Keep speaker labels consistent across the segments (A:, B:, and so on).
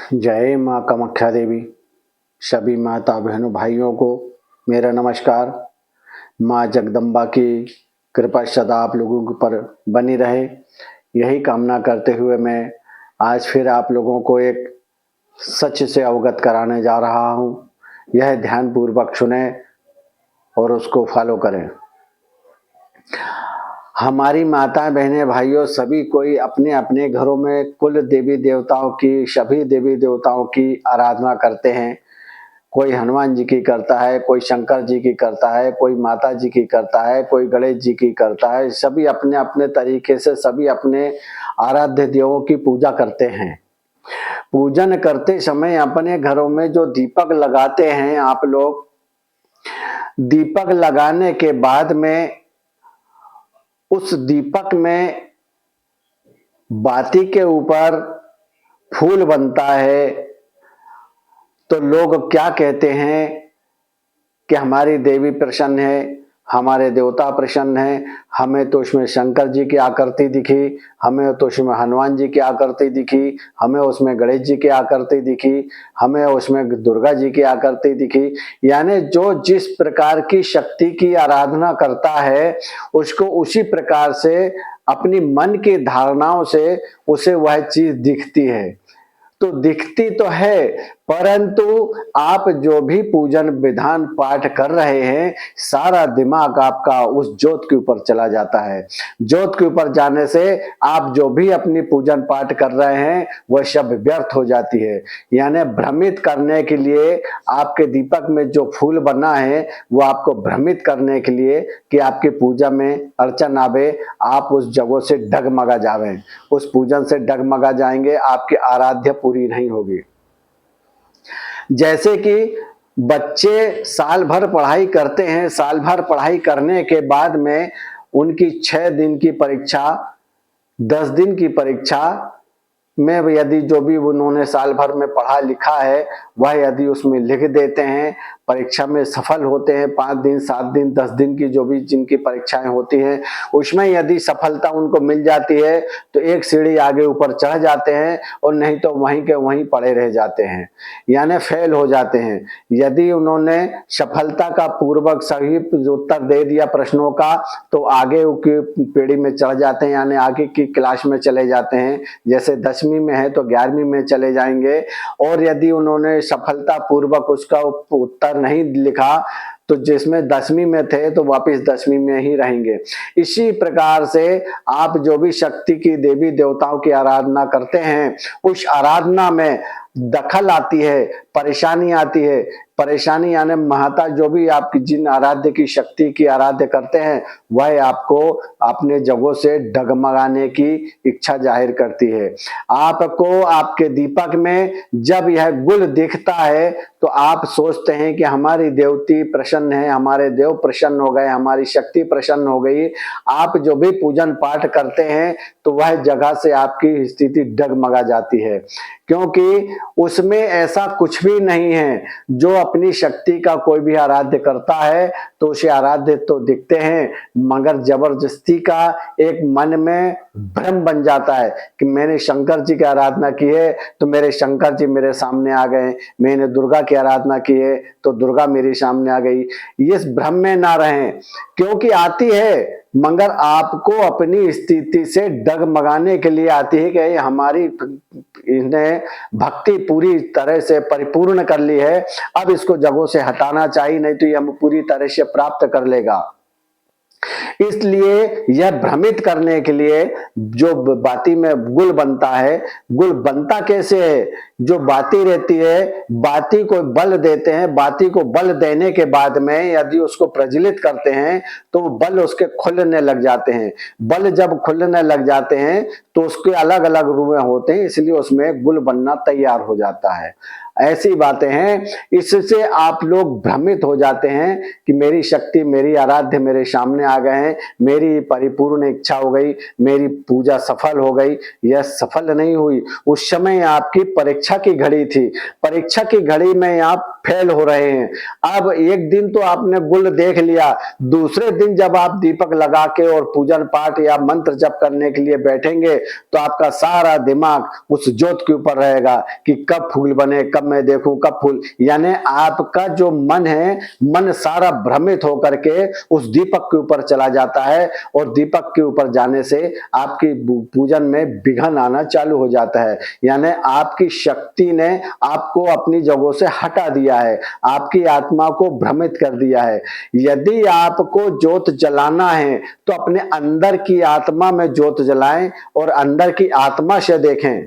A: जय माँ कामाख्या देवी। सभी माता बहनों भाइयों को मेरा नमस्कार। माँ जगदम्बा की कृपा सदा आप लोगों के पर बनी रहे, यही कामना करते हुए मैं आज फिर आप लोगों को एक सच से अवगत कराने जा रहा हूँ। यह ध्यान पूर्वक सुने और उसको फॉलो करें। हमारी माता बहनें भाइयों सभी कोई अपने अपने घरों में कुल देवी देवताओं की, सभी देवी देवताओं की आराधना करते हैं। कोई हनुमान जी की करता है, कोई शंकर जी की करता है, कोई माता जी की करता है, कोई गणेश जी की करता है। सभी अपने अपने तरीके से सभी अपने आराध्य देवों की पूजा करते हैं। पूजन करते समय अपने घरों में जो दीपक लगाते हैं आप लोग, दीपक लगाने के बाद में उस दीपक में बाती के ऊपर फूल बनता है तो लोग क्या कहते हैं कि हमारी देवी प्रसन्न है, हमारे देवता प्रसन्न है। हमें तो उसमें शंकर जी की आकृति दिखी, हमें तो उसमें हनुमान जी की आकृति दिखी, हमें उसमें गणेश जी की आकृति दिखी, हमें उसमें दुर्गा जी की आकृति दिखी। यानी जो जिस प्रकार की शक्ति की आराधना करता है उसको उसी प्रकार से अपनी मन की धारणाओं से उसे वह चीज दिखती है। तो दिखती तो है, परंतु आप जो भी पूजन विधान पाठ कर रहे हैं सारा दिमाग आपका उस ज्योत के ऊपर चला जाता है। ज्योत के ऊपर जाने से आप जो भी अपनी पूजन पाठ कर रहे हैं वह सब व्यर्थ हो जाती है। यानी भ्रमित करने के लिए आपके दीपक में जो फूल बना है वो आपको भ्रमित करने के लिए कि आपकी पूजा में अर्चन आवे, आप उस जगह से डगमगा जावें, उस पूजन से डगमगा जाएंगे, आपकी आराध्य पूरी नहीं होगी। जैसे कि बच्चे साल भर पढ़ाई करते हैं, साल भर पढ़ाई करने के बाद में उनकी 6 दिन की परीक्षा, 10 दिन की परीक्षा में यदि जो भी उन्होंने साल भर में पढ़ा लिखा है वह यदि उसमें लिख देते हैं, परीक्षा में सफल होते हैं, 5 दिन 7 दिन 10 दिन की जो भी जिनकी परीक्षाएं होती हैं उसमें यदि सफलता उनको मिल जाती है तो एक सीढ़ी आगे ऊपर चढ़ जाते हैं और नहीं तो वहीं के वहीं पड़े रह जाते हैं, यानी फेल हो जाते हैं। यदि उन्होंने सफलता का पूर्वक सही उत्तर दे दिया प्रश्नों का तो आगे की पीढ़ी में चढ़ जाते हैं, यानी आगे की क्लास में चले जाते हैं। जैसे 10वीं में है तो 11वीं में चले जाएंगे। और यदि उन्होंने सफलता पूर्वक उसका उत्तर नहीं लिखा तो जिसमें 10वीं में थे तो वापस 10वीं में ही रहेंगे। इसी प्रकार से आप जो भी शक्ति की देवी देवताओं की आराधना करते हैं उस आराधना में दखल आती है, परेशानी आती है। परेशानी यानी महता जो भी आपकी जिन आराध्य की शक्ति की आराध्य करते हैं वह आपको अपने जगहों से डगमगाने की इच्छा जाहिर करती है। आपको आपके दीपक में जब यह गुल दिखता है तो आप सोचते हैं कि हमारी देवती प्रसन्न है, हमारे देव प्रसन्न हो गए, हमारी शक्ति प्रसन्न हो गई। आप जो भी पूजन पाठ करते हैं तो वह जगह से आपकी स्थिति डगमगा जाती है, क्योंकि उसमें ऐसा कुछ भी नहीं है। जो अपनी शक्ति का कोई भी आराध्य करता है तो उसे आराध्य तो दिखते हैं, मगर जबरदस्ती का एक मन में भ्रम बन जाता है कि मैंने शंकर जी की आराधना की है तो मेरे शंकर जी मेरे सामने आ गए, मैंने दुर्गा की आराधना की है तो दुर्गा मेरे सामने आ गई। इस भ्रम में ना रहें, क्योंकि आती है मगर आपको अपनी स्थिति से डगमगाने के लिए आती है कि हमारी इन्हें भक्ति पूरी तरह से परिपूर्ण कर ली है, अब इसको जगहों से हटाना चाहिए, नहीं तो ये हम पूरी तरह से प्राप्त कर लेगा। इसलिए यह भ्रमित करने के लिए जो बाती में गुल बनता है, गुल बनता कैसे है? जो बाती रहती है, बाती को बल देते हैं, बाती को बल देने के बाद में यदि उसको प्रज्वलित करते हैं तो बल उसके खुलने लग जाते हैं। बल जब खुलने लग जाते हैं तो उसके अलग अलग रूप होते हैं, इसलिए उसमें गुल बनना तैयार हो जाता है। ऐसी बातें हैं, इससे आप लोग भ्रमित हो जाते हैं कि मेरी शक्ति, मेरी आराध्य मेरे सामने आ गए हैं, मेरी परिपूर्ण इच्छा हो गई, मेरी पूजा सफल हो गई। यह सफल नहीं हुई। उस समय आपकी परीक्षा की घड़ी थी, परीक्षा की घड़ी में आप फेल हो रहे हैं। अब एक दिन तो आपने गुल देख लिया, दूसरे दिन जब आप दीपक लगा के और पूजन पाठ या मंत्र जप करने के लिए बैठेंगे तो आपका सारा दिमाग उस ज्योत के ऊपर रहेगा कि कब फूल बने, कब मैं देखूं, कब फूल, यानी आपका जो मन है, मन सारा भ्रमित होकर के उस दीपक के ऊपर चला जाता है और दीपक के ऊपर जाने से आपकी पूजन में विघ्न आना चालू हो जाता है। यानी आपकी शक्ति ने आपको अपनी जगहों से हटा दिया है, आपकी आत्मा को भ्रमित कर दिया है। यदि आपको ज्योत जलाना है तो अपने अंदर की आत्मा में ज्योत जलाएं और अंदर की आत्मा से देखें,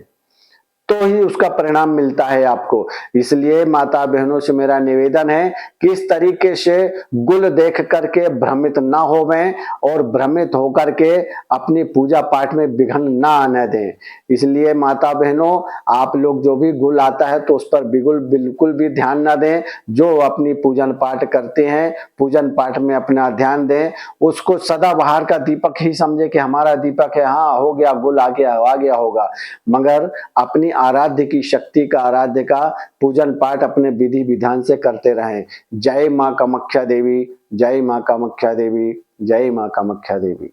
A: तो ही उसका परिणाम मिलता है आपको। इसलिए माता बहनों से मेरा निवेदन है कि इस तरीके से गुल देख करके भ्रमित ना होवें और भ्रमित होकर के अपनी पूजा पाठ में विघ्न ना आने दें। इसलिए माता बहनों, आप लोग जो भी गुल आता है तो उस पर बिल्कुल भी ध्यान ना दें। जो अपनी पूजन पाठ करते हैं, पूजन पाठ में अपना ध्यान दें, उसको सदाबहार का दीपक ही समझे कि हमारा दीपक है, हाँ हो गया, गुल आ गया होगा, मगर अपनी आराध्य की शक्ति का, आराध्य का पूजन पाठ अपने विधि विधान से करते रहें। जय मां कामाख्या देवी, जय मां कामाख्या देवी, जय मां कामाख्या देवी।